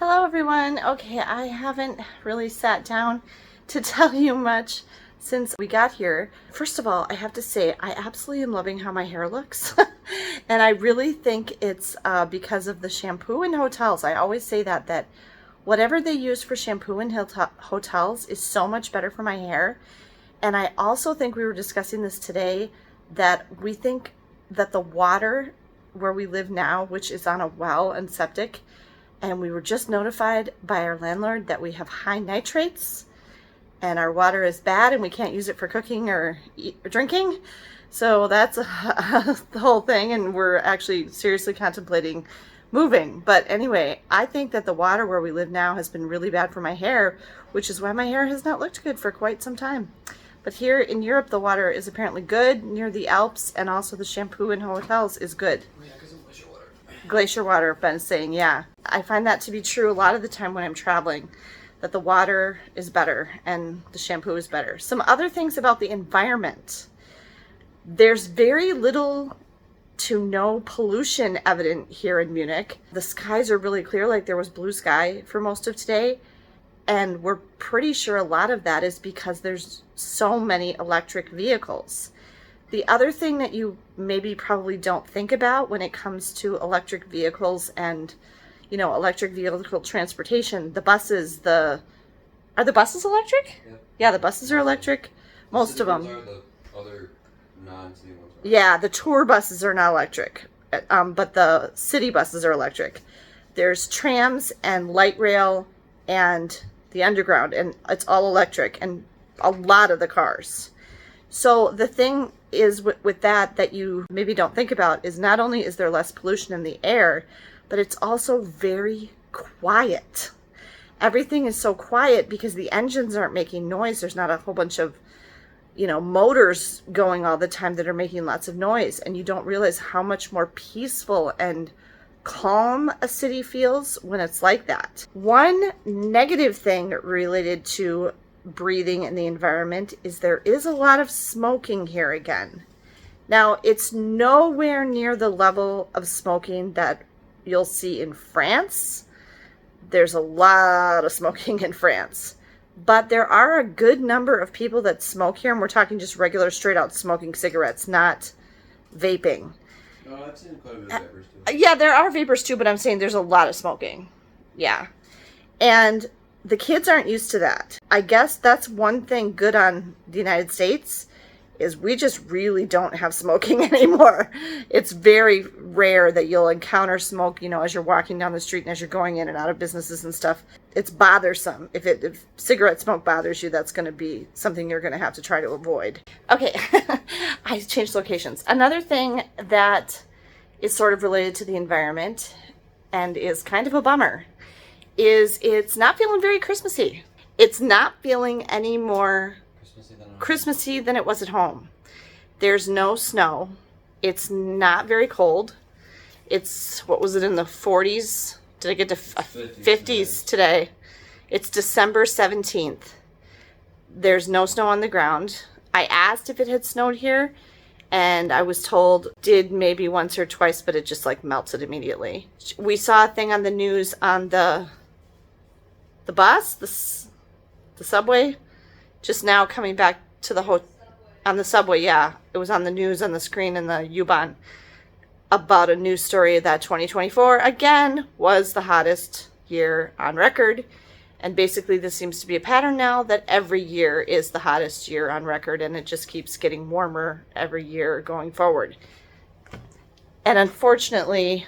Hello everyone. Okay, I haven't really sat down to tell you much since we got here. First of all, I have to say I absolutely am loving how my hair looks. And I really think it's because of the shampoo in hotels. I always say that whatever they use for shampoo in hotels is so much better for my hair. And I also think, we were discussing this today, that we think that the water where we live now, which is on a well and septic, and we were just notified by our landlord that we have high nitrates and our water is bad and we can't use it for cooking or drinking. So that's the whole thing, and we're actually seriously contemplating moving. But anyway, I think that the water where we live now has been really bad for my hair, which is why my hair has not looked good for quite some time. But here in Europe, the water is apparently good near the Alps, and also the shampoo in hotels is good. Yeah, because of glacier water. Glacier water, Ben's saying, yeah. I find that to be true a lot of the time when I'm traveling, that the water is better and the shampoo is better. Some other things about the environment. There's very little to no pollution evident here in Munich. The skies are really clear, like there was blue sky for most of today. And we're pretty sure a lot of that is because there's so many electric vehicles. The other thing that you maybe probably don't think about when it comes to electric vehicles and, you know, electric vehicle transportation, the buses, are the buses electric? Yep. Yeah, the buses are electric. Most of them. Are the other non-city ones. Yeah, the tour buses are not electric, but the city buses are electric. There's trams and light rail and the underground, and it's all electric, and a lot of the cars. So the thing is with that you maybe don't think about is not only is there less pollution in the air, but it's also very quiet. Everything is so quiet because the engines aren't making noise. There's not a whole bunch of, motors going all the time that are making lots of noise, and you don't realize how much more peaceful and calm a city feels when it's like that. One negative thing related to breathing in the environment is there is a lot of smoking here again. Now, it's nowhere near the level of smoking that you'll see in France. There's a lot of smoking in France. But there are a good number of people that smoke here, and we're talking just regular straight out smoking cigarettes, not vaping. No, I've seen quite a bit of vapors too. Yeah, there are vapors too, but I'm saying there's a lot of smoking. Yeah. And the kids aren't used to that. I guess that's one thing good on the United States, is we just really don't have smoking anymore. It's very rare that you'll encounter smoke, as you're walking down the street and as you're going in and out of businesses and stuff. It's bothersome. If cigarette smoke bothers you, that's going to be something you're going to have to try to avoid. Okay, I changed locations. Another thing that is sort of related to the environment and is kind of a bummer is it's not feeling very Christmassy. It's not feeling any more Christmassy than it was at home. There's no snow. It's not very cold. It's, what was it, in the 40s? Did I get to 50s today? It's December 17th. There's no snow on the ground. I asked if it had snowed here, and I was told did maybe once or twice, but it just melted immediately. We saw a thing on the news on the bus, the subway, just now coming back to the on the subway. Yeah, it was on the news on the screen in the U-Bahn about a news story that 2024 again was the hottest year on record. And basically this seems to be a pattern now that every year is the hottest year on record, and it just keeps getting warmer every year going forward. And unfortunately,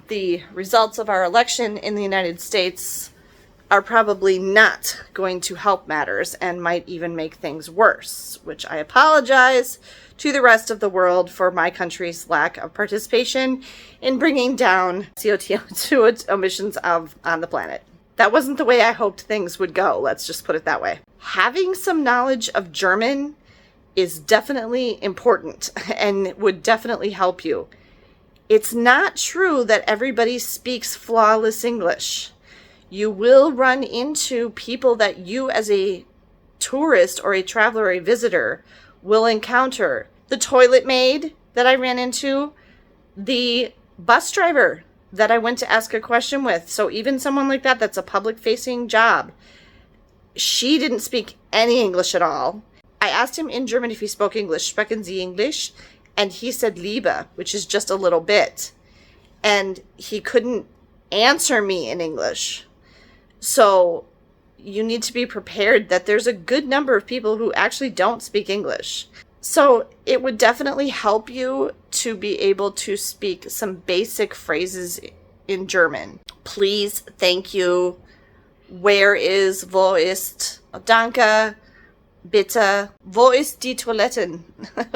the results of our election in the United States are probably not going to help matters and might even make things worse, which I apologize to the rest of the world for my country's lack of participation in bringing down CO2 emissions on the planet. That wasn't the way I hoped things would go, let's just put it that way. Having some knowledge of German is definitely important and would definitely help you. It's not true that everybody speaks flawless English. You will run into people that you as a tourist or a traveler or a visitor will encounter. The toilet maid that I ran into, the bus driver that I went to ask a question with. So even someone like that, that's a public-facing job, she didn't speak any English at all. I asked him in German if he spoke English, sprechen Sie English? And he said Liebe, which is just a little bit. And he couldn't answer me in English. So you need to be prepared that there's a good number of people who actually don't speak English. So it would definitely help you to be able to speak some basic phrases in German. Please, thank you, where is, wo ist, danke, bitte, wo ist die Toiletten?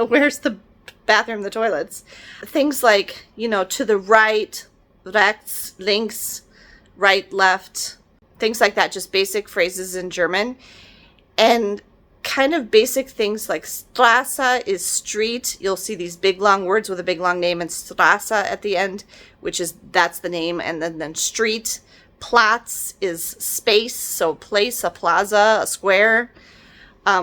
Where's the bathroom, the toilets? Things like, to the right, rechts, links, right, left, things like that, just basic phrases in German. And kind of basic things like Straße is street. You'll see these big long words with a big long name and Straße at the end, that's the name, and then street. Platz is space, so place, a plaza, a square,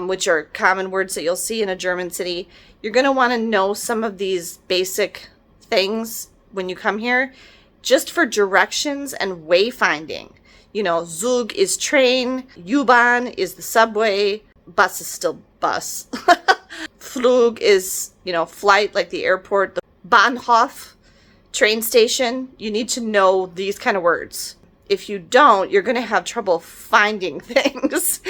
which are common words that you'll see in a German city. You're going to want to know some of these basic things when you come here, just for directions and wayfinding. Zug is train, U-Bahn is the subway, bus is still bus. Flug is, flight, like the airport. The Bahnhof, train station. You need to know these kind of words. If you don't, you're going to have trouble finding things.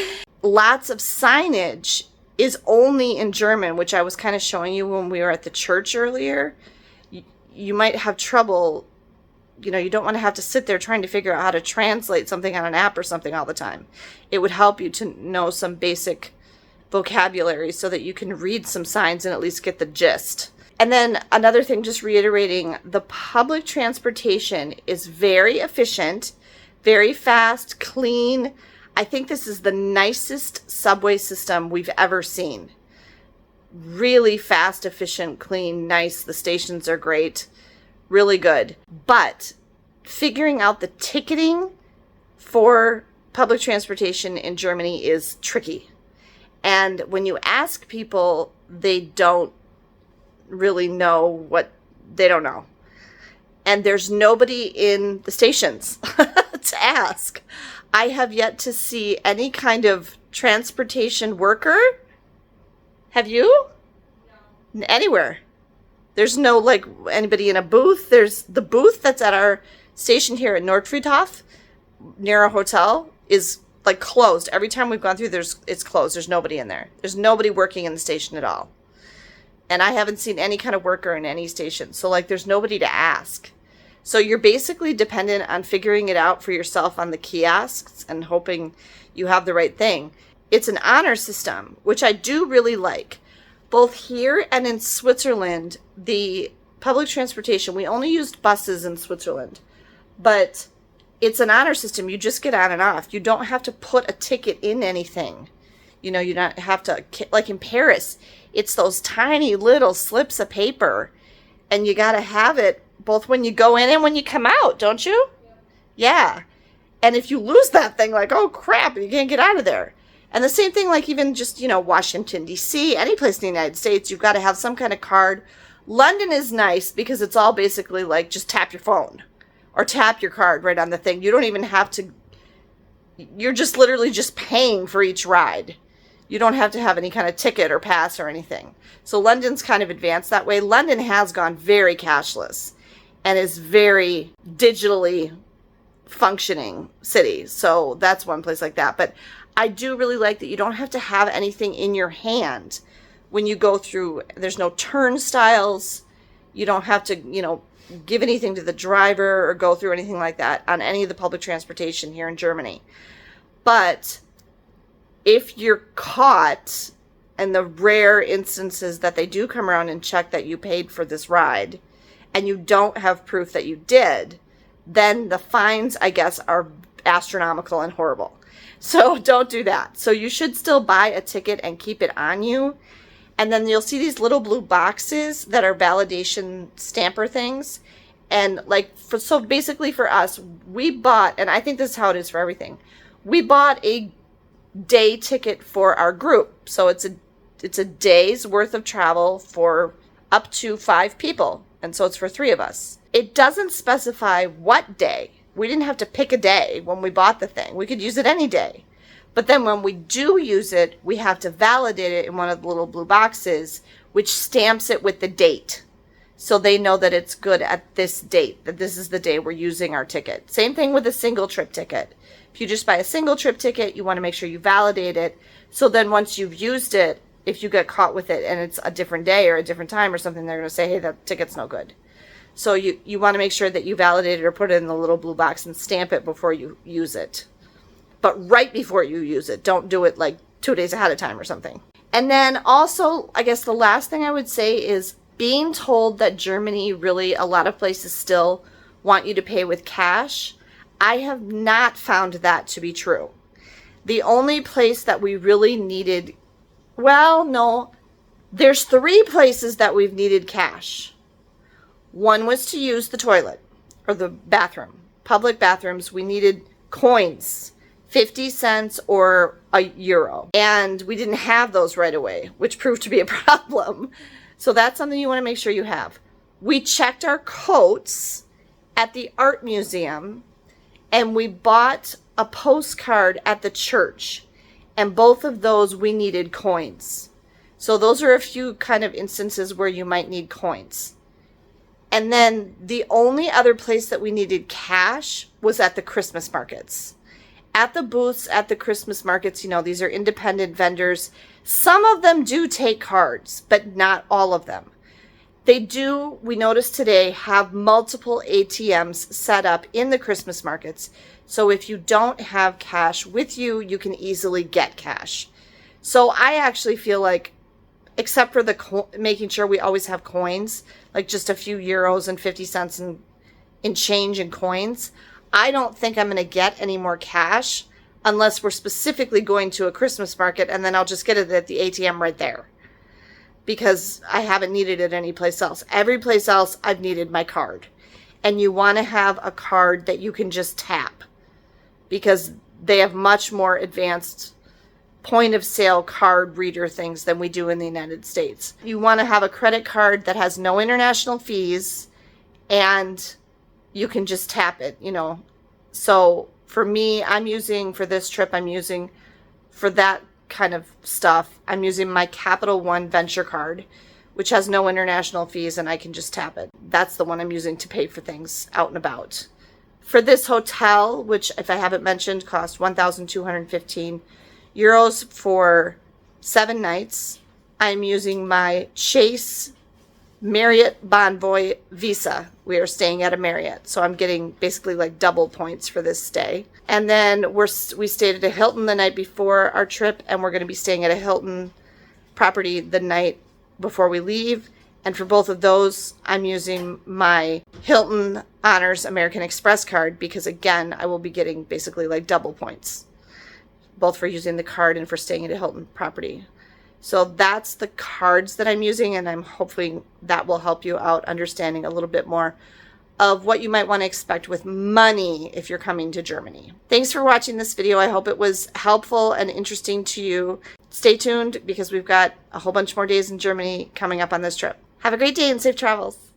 Lots of signage is only in German, which I was kind of showing you when we were at the church earlier. You might have trouble. You don't want to have to sit there trying to figure out how to translate something on an app or something all the time. It would help you to know some basic vocabulary so that you can read some signs and at least get the gist. And then another thing, just reiterating, the public transportation is very efficient, very fast, clean. I think this is the nicest subway system we've ever seen. Really fast, efficient, clean, nice. The stations are great. Really good. But figuring out the ticketing for public transportation in Germany is tricky. And when you ask people, they don't really know they don't know. And there's nobody in the stations to ask. I have yet to see any kind of transportation worker. Have you? No. Anywhere. There's no, anybody in a booth. There's the booth that's at our station here at Nordfriedhof, near a hotel, is, closed. Every time we've gone through, it's closed. There's nobody in there. There's nobody working in the station at all. And I haven't seen any kind of worker in any station. So, there's nobody to ask. So you're basically dependent on figuring it out for yourself on the kiosks and hoping you have the right thing. It's an honor system, which I do really like. Both here and in Switzerland, the public transportation, we only used buses in Switzerland, but it's an honor system. You just get on and off. You don't have to put a ticket in anything. You don't have to, like in Paris, it's those tiny little slips of paper, and you got to have it both when you go in and when you come out, don't you? Yeah. And if you lose that thing, oh crap, you can't get out of there. And the same thing, even just, Washington, D.C., any place in the United States, you've got to have some kind of card. London is nice because it's all basically just tap your phone or tap your card right on the thing. You don't even have to, you're just literally just paying for each ride. You don't have to have any kind of ticket or pass or anything. So London's kind of advanced that way. London has gone very cashless and is very digitally functioning city. So that's one place like that. But I do really like that you don't have to have anything in your hand when you go through. There's no turnstiles. You don't have to, give anything to the driver or go through anything like that on any of the public transportation here in Germany. But if you're caught, and the rare instances that they do come around and check that you paid for this ride, and you don't have proof that you did, then the fines, I guess, are astronomical and horrible. So don't do that. So you should still buy a ticket and keep it on you. And then you'll see these little blue boxes that are validation stamper things. And so basically for us, we bought, and I think this is how it is for everything. We bought a day ticket for our group. So it's a day's worth of travel for up to 5 people. And so it's for 3 of us. It doesn't specify what day. We didn't have to pick a day when we bought the thing. We could use it any day. But then when we do use it, we have to validate it in one of the little blue boxes, which stamps it with the date. So they know that it's good at this date, that this is the day we're using our ticket. Same thing with a single trip ticket. If you just buy a single trip ticket, you want to make sure you validate it. So then once you've used it, if you get caught with it and it's a different day or a different time or something, they're going to say, hey, that ticket's no good. So you want to make sure that you validate it or put it in the little blue box and stamp it before you use it. But right before you use it. Don't do it like 2 days ahead of time or something. And then also, I guess the last thing I would say is being told that Germany, really a lot of places still want you to pay with cash. I have not found that to be true. The only place that we really needed, well, no, there's 3 places that we've needed cash. One was to use the toilet or the bathroom. Public bathrooms, we needed coins, 50 cents or €1. And we didn't have those right away, which proved to be a problem. So that's something you want to make sure you have. We checked our coats at the art museum and we bought a postcard at the church. And both of those we needed coins. So those are a few kind of instances where you might need coins. And then the only other place that we needed cash was at the Christmas markets. At the booths at the Christmas markets, you know, these are independent vendors. Some of them do take cards, but not all of them. They do, we noticed today, have multiple ATMs set up in the Christmas markets. So if you don't have cash with you, you can easily get cash. So I actually feel like, except for the making sure we always have coins, like just a few euros and 50 cents in change and coins, I don't think I'm going to get any more cash unless we're specifically going to a Christmas market, and then I'll just get it at the ATM right there because I haven't needed it anyplace else. Every place else I've needed my card. And you want to have a card that you can just tap because they have much more advanced point of sale card reader things than we do in the United States. You want to have a credit card that has no international fees and you can just tap it, you know. So for me, for this trip, I'm using for that kind of stuff, I'm using my Capital One Venture card, which has no international fees and I can just tap it. That's the one I'm using to pay for things out and about. For this hotel, which if I haven't mentioned, cost 1,215 euros for 7 nights, I'm using my Chase Marriott Bonvoy Visa. We are staying at a Marriott, so I'm getting basically like double points for this stay. And then we stayed at a Hilton the night before our trip, and we're going to be staying at a Hilton property the night before we leave. And for both of those, I'm using my Hilton Honors American Express card because, again, I will be getting basically like double points, both for using the card and for staying at a Hilton property. So that's the cards that I'm using, and I'm hoping that will help you out understanding a little bit more of what you might want to expect with money if you're coming to Germany. Thanks for watching this video. I hope it was helpful and interesting to you. Stay tuned because we've got a whole bunch more days in Germany coming up on this trip. Have a great day and safe travels.